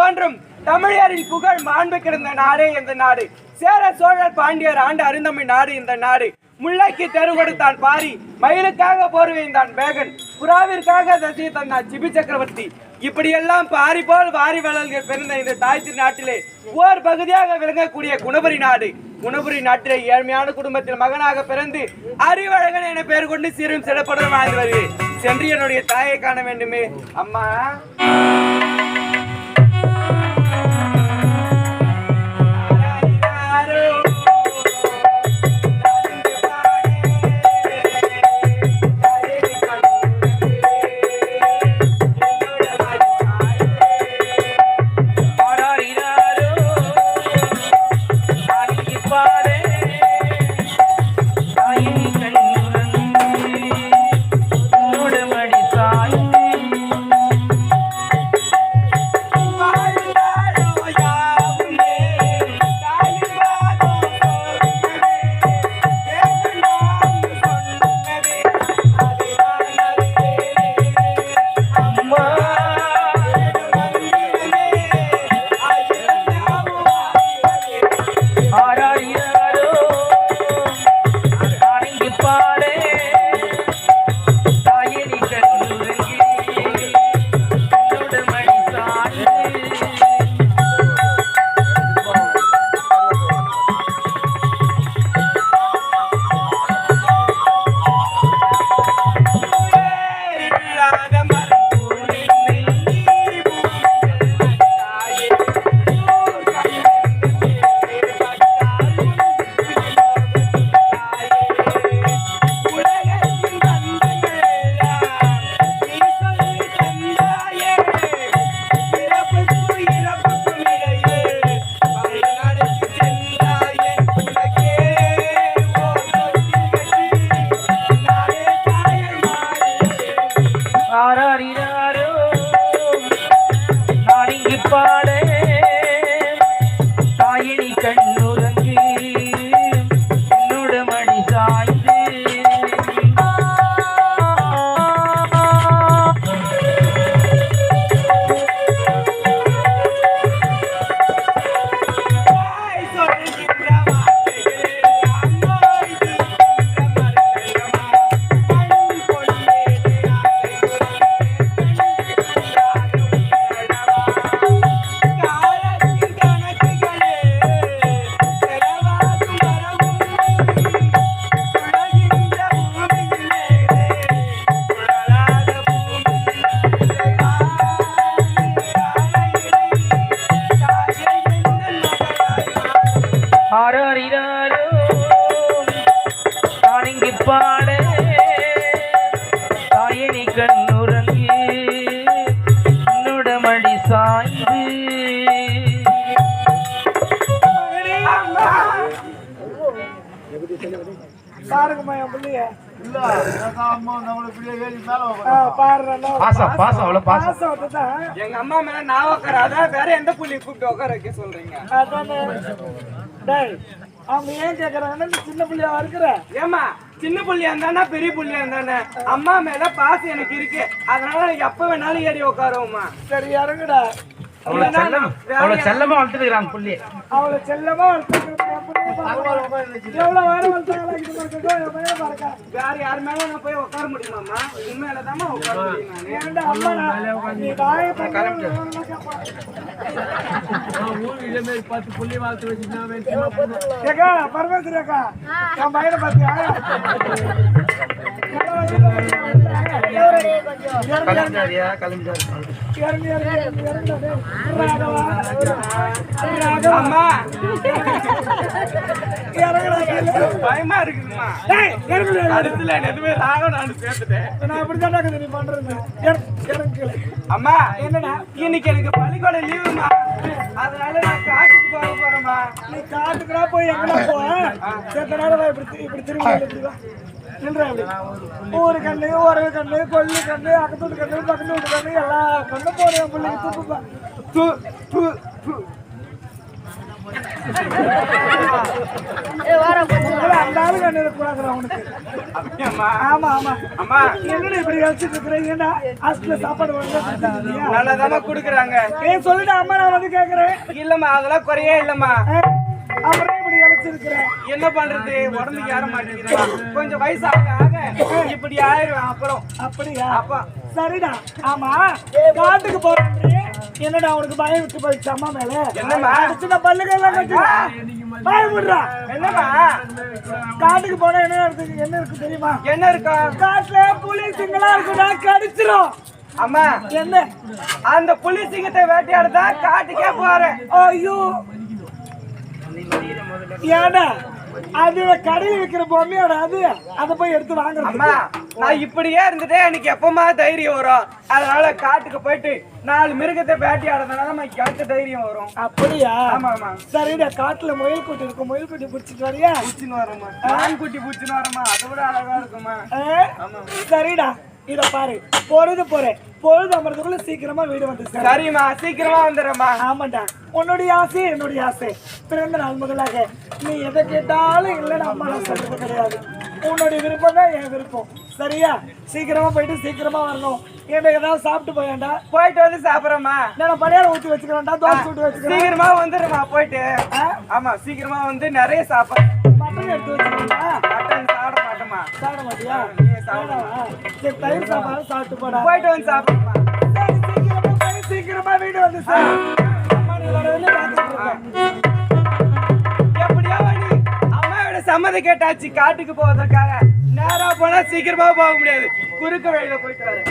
தோன்றும் தமிழரின் புகழ் மாண்பு கிடந்த நாடே இந்த நாடு. சேர சோழர் பாண்டியர் ஆண்டு அருந்தமிழ் நாடு இந்த நாடு. முல்லைக்கு தெரு கொடுத்தான் பாரி, மயிலுக்காக போர்வைந்தான் பேகன், புறாவிற்காக தசையை தந்தான் சிபி சக்கரவர்த்தி. இப்படியெல்லாம் பாரி போல் வாரி வளர்கள் பிறந்த இந்த தாய் திருநாட்டிலே ஓர் பகுதியாக விளங்கக்கூடிய குணபுரி நாடு. குணபுரி நாட்டிலே ஏழ்மையான குடும்பத்தில் மகனாக பிறந்து அறிவழகன் என பெயர் கொண்டு சீரும் சிறப்புடன் வாழ்ந்து வருகிறேன். சென்று என்னுடைய தாயை காண வேண்டுமே அம்மா. எங்க அம்மா மேல நான் உட்காராத வேற எந்த புள்ளி கூப்பிட்டு உட்கார வைக்க சொல்றீங்க? அவங்க ஏன் கேக்குறாங்கன்னா சின்ன புள்ளியா இருக்கிற ஏமா சின்ன புள்ளியா இருந்தானே பெரிய புள்ளியா இருந்தானே அம்மா மேல பாசம் எனக்கு இருக்கு, அதனால எப்ப வேணாலும் ஏறி உட்காருவோம்மா. சரி இறங்குடா. அவ்வளவு செல்லமா வளர்த்துக்கிறாங்க புள்ளி, அவளை செல்லமா எவ்வளவு வாரம் வளர்த்தாங்க. வேற யாரு மேல நான் போய் உட்கார முடியுமாம்மா? உண்மையிலதாம்மா உட்கார முடியும். பார்த்து புள்ளி வளர்த்து வச்சுக்கா பரமேஸ்வரக்கா என் பையனை பார்த்தியா? அம்மா பயமா இருக்குதுமா. அடுத்துல எதுவுமே ராகம் நான் சேர்த்துட்டேன். நான் அப்படித்தான் நீ பண்றது. அம்மா என்னடா இன்னைக்கு எனக்கு பள்ளிக்கூட லீவுமா, அதனால நான் காட்டுக்கு போக போறேம்மா. நீ காட்டுக்குனா போய் எங்கடா போ. செத்த நேரம் இப்படி திரும்பி ஊரு கண்ணு உறவு கண்ணு கொல்லு கண்ணு அக்கத்தூட்டு கண்ணு பக்கத்து வீட்டு கண்ணு எல்லா கண்ணு போறேன் பிள்ளைங்க. அந்த ஆளு கண்ணு இருக்கக்கூடாதுடா உனக்கு. அப்படியாம்மா? ஆமா ஆமா. அம்மா என்னடா இப்படி யோசிச்சுட்டு இருக்கிறீங்கடா? ஹாஸ்டல்ல சாப்பாடு வாங்க நல்லதாம்மா குடுக்குறாங்க. ஏன் சொல்லுடா அம்மா, நான் வந்து கேக்குறேன். இல்லம்மா அதெல்லாம் குறையே இல்லம்மா. அப்புறம் இப்படி யோசிச்சிருக்கிறேன். என்ன பண்றது, உடம்புக்கு ஏற மாட்டேங்குது. கொஞ்சம் வயசு ஆக ஆக இப்படி ஆயிரும். அப்புறம் அப்படியா? அப்பா சரிடா. ஆமா, காட்டுக்கு போறேன். என்னடா உனக்கு பயம் விட்டு போயிடுச்சு அம்மா மேல? என்னம்மா? சின்ன பல்லுகள்லாம் கட்டி பயம் விடுறா. என்னம்மா? காட்டுக்கு போனா என்ன இருக்கு தெரியுமா? என்ன இருக்கா? காட்டுல புலி சிங்களா இருக்குடா, கடிச்சிரும். அம்மா என்ன? அந்த புலி சிங்கத்தை வேட்டையாடுதான் காட்டுக்கே போறேன். ஐயோ, ஏடா அது கடையில் விற்கிற பொம்மையோட அதை போய் எடுத்து வாங்குறது. அம்மா நான் இப்படியே இருந்துட்டே எனக்கு எப்பமா தைரியம் வரும். அதனால காட்டுக்கு போயிட்டு 4 மிருகத்தை வேட்டையாடுறதுனால எனக்கு தைரியம் வரும். அப்படியா? ஆமா ஆமா. சரிடா, காட்டுல முயல் குட்டி இருக்கும், முயல் குட்டி பிடிச்சிட்டு வரியா? புடிச்சுன்னு வரமா, ஆண் குட்டி புடிச்சுன்னு வரமா, அதை விட அழகா இருக்குமா. சரிடா, இத பாரு, பொழுது போறேன். பொழுது அமர்றதுக்குள்ள சீக்கிரமா வீடு வந்து சேரு. சரிம்மா, சீக்கிரமா வந்துடுறேம்மா. ஆமாண்டா, உன்னுடைய ஆசை என்னுடைய ஆசை. பிறந்த நாள் முதலாக நீ எதை கேட்டாலும் இல்லைன்னு அம்மா நான் சொல்றது கிடையாது. உன்னுடைய விருப்பம் தான் என் விருப்பம். சரியா? சீக்கிரமா போயிட்டு சீக்கிரமா வரணும். என்ன ஏதாவது சாப்பிட்டு போயாண்டா? போயிட்டு வந்து சாப்பிடுறேம்மா. நான் பணியாரம் ஊற்றி வச்சுக்கிறேன்டா, தோசை சுட்டு வச்சுக்கிறேன். சீக்கிரமா வந்துடுமா போயிட்டு. ஆமா சீக்கிரமா வந்து நிறைய சாப்பாடு. மட்டன் எடுத்து வச்சுக்கிறேன்டா. மட்டன் சாப்பிட மாட்டோமா? சாப்பிட மாட்டியா? சரி, தயிர் சாப்பாடு சாப்பிட்டு போடா. போயிட்டு வந்து சாப்பிடுமா. சரி, சீக்கிரமா போய் சீக்கிரமா வீடு வந்து சார். அம்மா நீ வரவே பார்த்துட்டு இருக்கேன். எப்படியா நீ அம்மாவோட சம்மதம் கேட்டாச்சு காட்டுக்கு போவதற்காக. நேரா போனா சீக்கிரமா போக முடியாது, குறுக்க வழியில போயிட்டு வரேன்.